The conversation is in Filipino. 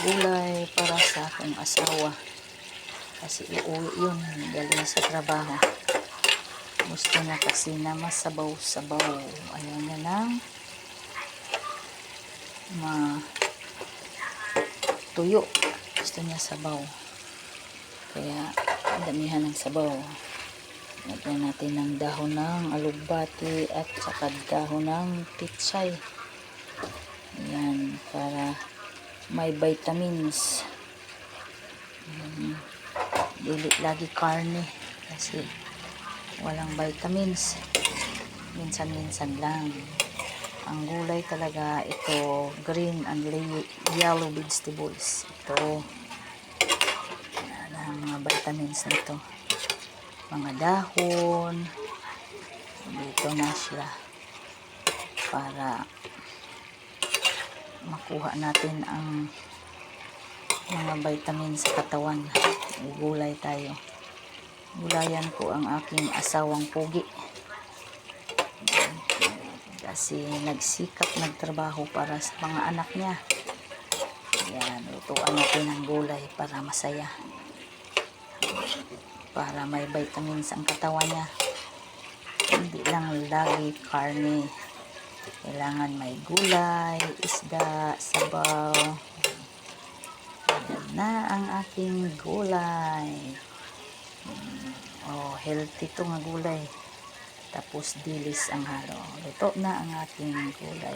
gulay para sa aking asawa. Kasi uuwi yun, galing sa trabaho. Gusto niya kasi na masabaw-sabaw. Ayaw niya ng tuyo. Gusto niya sabaw. Kaya damihan ng sabaw. Lagyan natin ng dahon ng alugbati at saka dahon ng pitsay. Ayan, para may vitamins. Dili lagi karne kasi walang vitamins. Minsan-minsan lang. Ang gulay talaga ito, green and yellow vegetables. Ito, yan ang mga vitamins nito. Mga dahon, dito na siya para makuha natin ang mga vitamins sa katawan. Gulay tayo. Gulayan ko ang aking asawang pugi. Kasi nagsikap, nagtrabaho para sa mga anak niya. Yan, lutuan natin ng gulay para masaya. Para may vitamins ang katawan niya. Hindi lang lagi karne. Kailangan may gulay, isda, sabaw. Yan na ang aking gulay. Oh, healthy to nga gulay. Tapos dilis ang halo. Luto na ang ating gulay.